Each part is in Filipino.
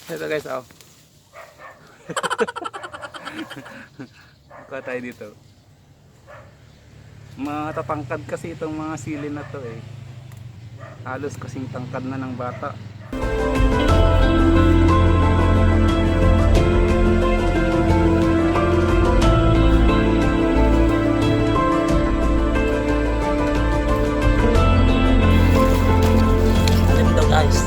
Ito guys, oh. Kuha tayo dito. Matatangkad kasi itong mga sili na to eh. Halos kasing tangkad na ng bata. Alam ito guys.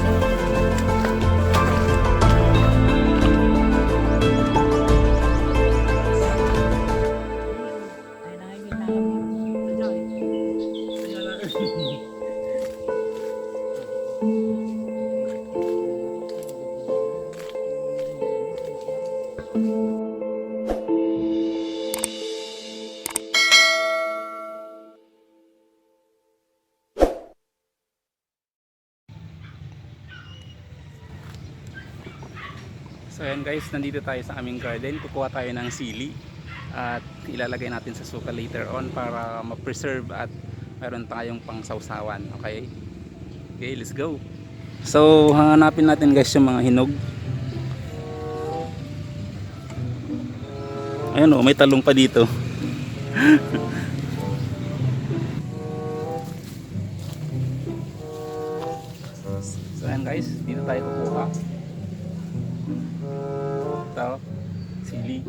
So ayan guys, nandito tayo sa aming garden. Kukuha tayo ng sili at ilalagay natin sa suka later on para ma-preserve at meron tayong pangsawsawan. Okay? Okay, let's go. So hanapin natin guys yung mga hinog. Ayan o, may talong pa dito. So ayan guys, dito tayo kukuha. Ito, sili.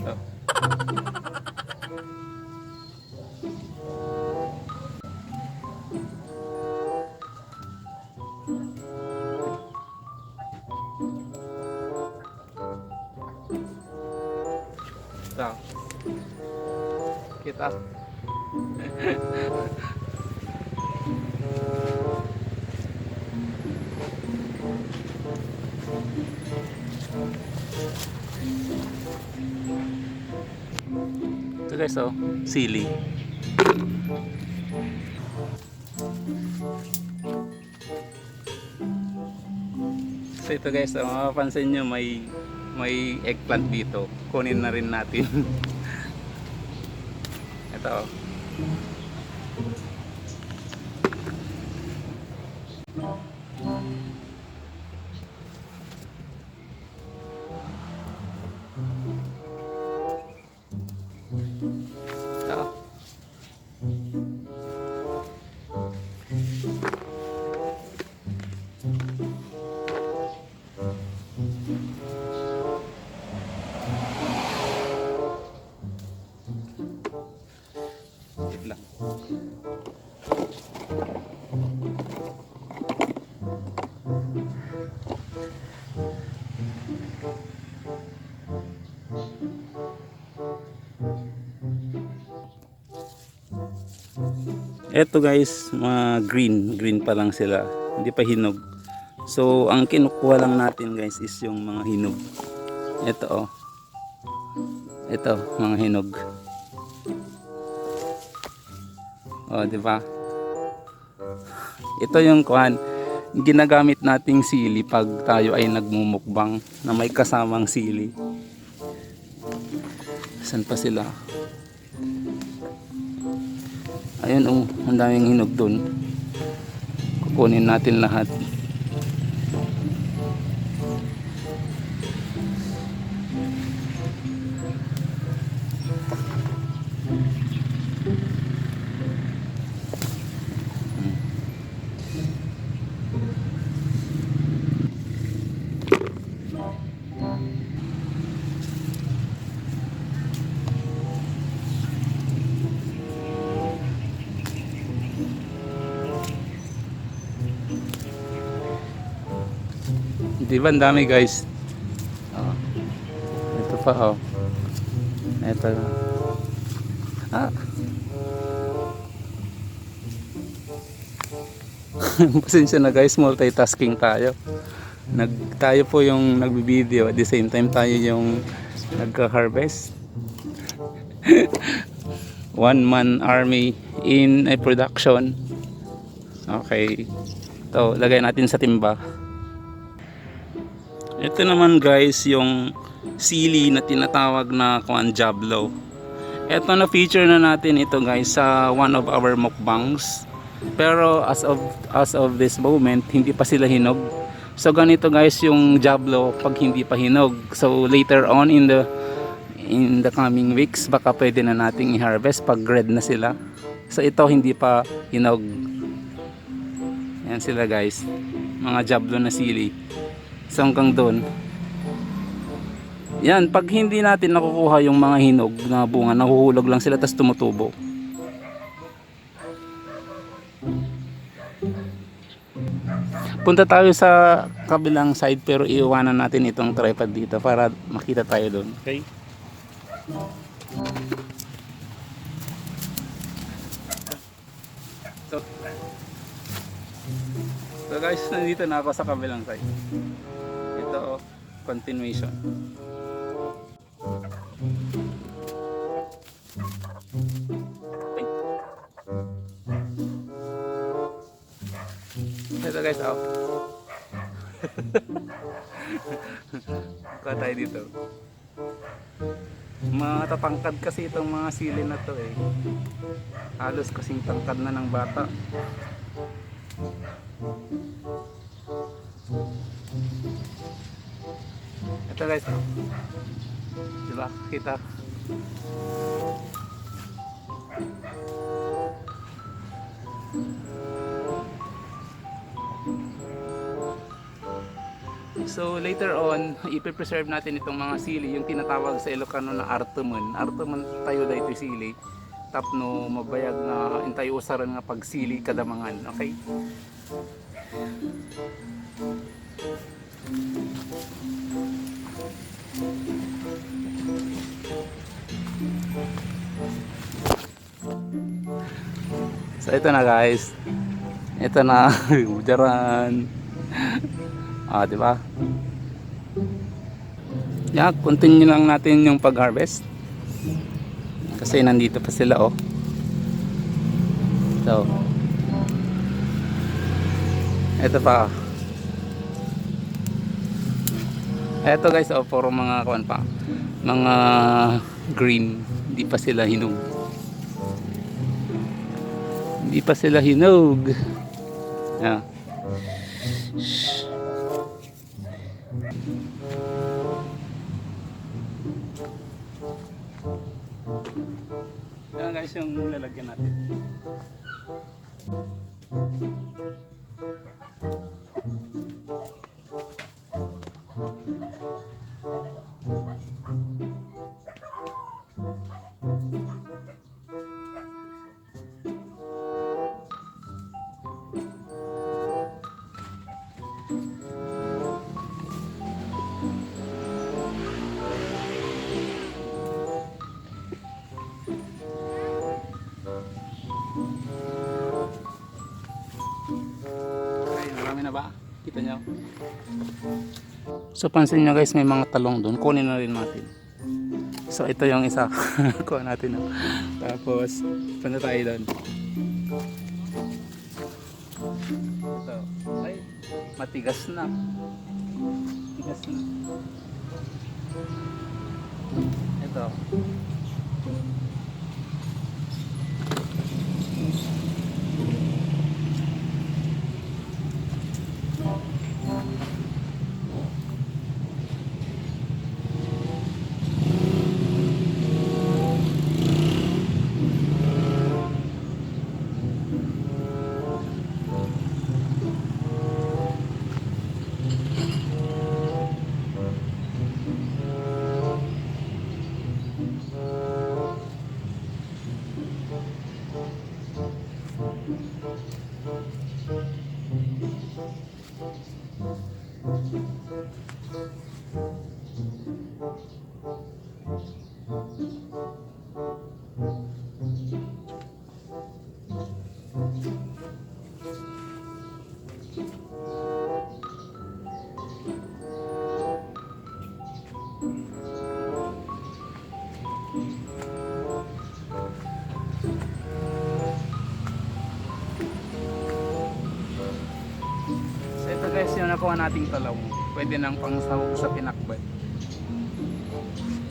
Ito. Ito. Kita. Ito guys, oh, sili. So ito guys, oh, mapapansin nyo may eggplant dito. Kunin na rin natin. Ito. Ito. Wait lang. Eto guys, mga green pa lang sila, hindi pa hinog. So ang kinukuha lang natin guys is yung mga hinog. Ito oh. Ito, mga hinog. Oh, di ba? Ito yung kuhan, ginagamit nating sili pag tayo ay nagmumukbang na may kasamang sili. Saan pa sila? Ayun oh, ang daming hinog dun. Kukunin natin lahat. Di ba ang dami guys? Oh. Ito pa oh. Ito. Ah. Pasensya na guys, multitasking tayo. Tayo po yung nagbi-video at the same time tayo yung nagka-harvest. One man army in a production. Okay. Ito, lagay natin sa timba. Ito naman guys yung sili na tinatawag na jablo. Ito na feature na natin ito guys sa one of our mukbangs. Pero as of this moment hindi pa sila hinog. So ganito guys yung jablo pag hindi pa hinog. So later on in the coming weeks baka pwede na nating i-harvest pag red na sila. So ito hindi pa hinog. Yan sila guys. Mga jablo na sili. So hanggang doon. Yan, pag hindi natin nakukuha yung mga hinog na bunga, nahuhulog lang sila tapos tumutubo. Punta tayo sa kabilang side pero iiwanan natin itong tripod dito para makita tayo doon. Okay? So guys, nandito na ako sa kabilang side. Ito, continuation. Ito guys, oh. Kuha tayo dito. Matatangkad kasi itong mga sili na to eh. Halos kasing tangkad na ng bata. Ito guys, oh. Diba? Kita. So later on, ipe-preserve natin itong mga sili, yung tinatawag sa Ilocano na artumon. Artumon tayo da ito sili. Tapno mabayag na intayo usaran nga pagsili kadamangan. Okay? So ito na guys. Ito na bujaran. Ah, di ba? Yeah, continue lang natin yung pag-harvest. Kasi nandito pa sila, oh. So, ito pa. Ito guys, oh, puro mga kuwan pa. Mga green, hindi pa sila hinog. Hindi pa sila hinog. Yeah. Yan guys yung lalagyan natin. Na ba? Kita nyo? So pansin nyo guys, may mga talong doon. Kunin na rin natin. So ito yung isa. Kuha natin. Tapos punta tayo doon. Ito. Ay, matigas na. Matigas na. Ito. nakuha nating talong. Pwede nang pangsahog sa pinakbet.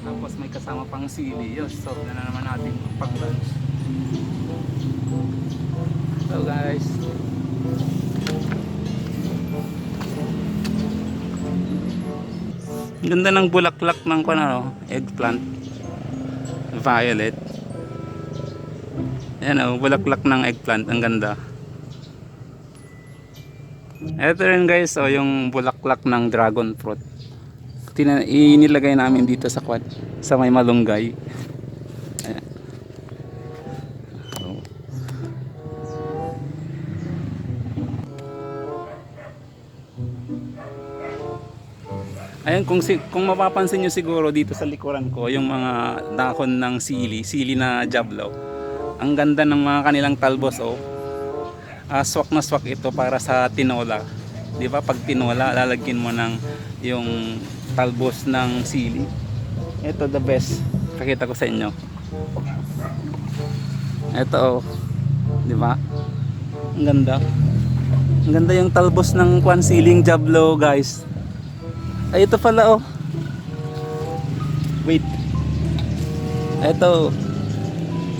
Tapos may kasama pang sili. Yun, so na naman natin pang lunch. So guys, ganda ng bulaklak ng eggplant, violet. Yan bulaklak ng eggplant, ang ganda. Ito rin guys, yung bulaklak ng dragon fruit. Inilagay namin dito sa sa may malunggay. Ayan. Ayan, kung mapapansin nyo siguro dito sa likuran ko, yung mga dahon ng sili na jablo. Ang ganda ng mga kanilang talbos, swak na swak ito para sa tinola. 'Di ba? Pag tinola, lalagyan mo ng yung talbos ng sili. Ito the best. Pakita ko sa inyo. Ito, 'di ba? Ang ganda. Ang ganda yung talbos ng siling jablo, guys. Ay, ito pala Wait.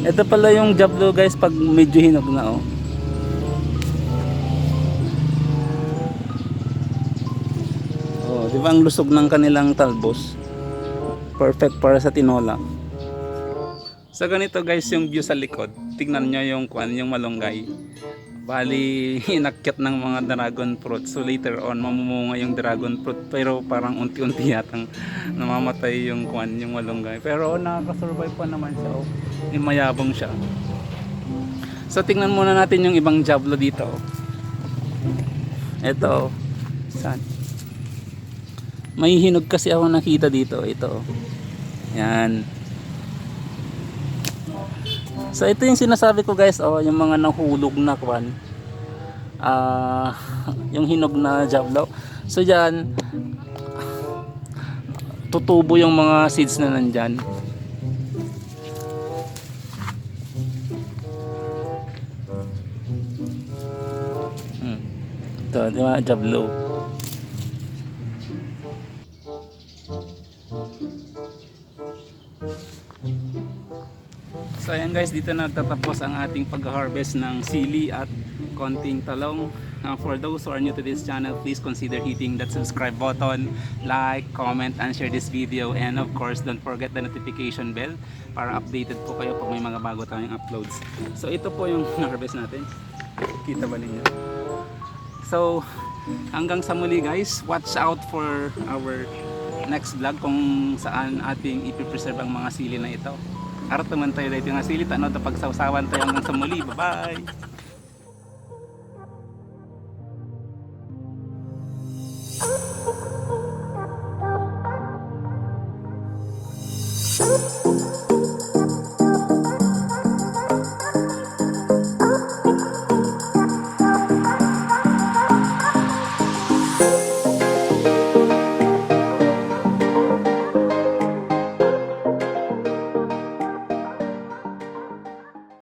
Ito pala yung jablo, guys, pag medyo hinog na di ba ang lusog ng kanilang talbos? Perfect para sa tinola. So ganito guys yung view sa likod. Tingnan nyo yung malunggay. Bali, inakyat ng mga dragon fruit. So later on, mamumunga yung dragon fruit. Pero parang unti-unti yatang namamatay yung malunggay. Pero nakaka-survive pa naman siya. Mayabang siya. So tingnan muna natin yung ibang jablo dito. Ito. Saan? May hinog kasi ako nakita dito. Ito. Yan. So ito yung sinasabi ko guys, yung mga nahulog na yung hinog na jablo. So yan, tutubo yung mga seeds na nandyan. Ito, di ba, jablo. So ayan guys, dito na nagtatapos ang ating pag-harvest ng sili at konting talong. For those who are new to this channel, please consider hitting that subscribe button, like, comment, and share this video. And of course, don't forget the notification bell para updated po kayo pag may mga bago tayong uploads. So ito po yung harvest natin. Kita ba ninyo? So hanggang sa muli guys, watch out for our next vlog kung saan ating ipipreserve ang mga sili na ito. Harap naman tayo dito nga sili, pagsawsawan tayo hanggang sa muli. Bye bye!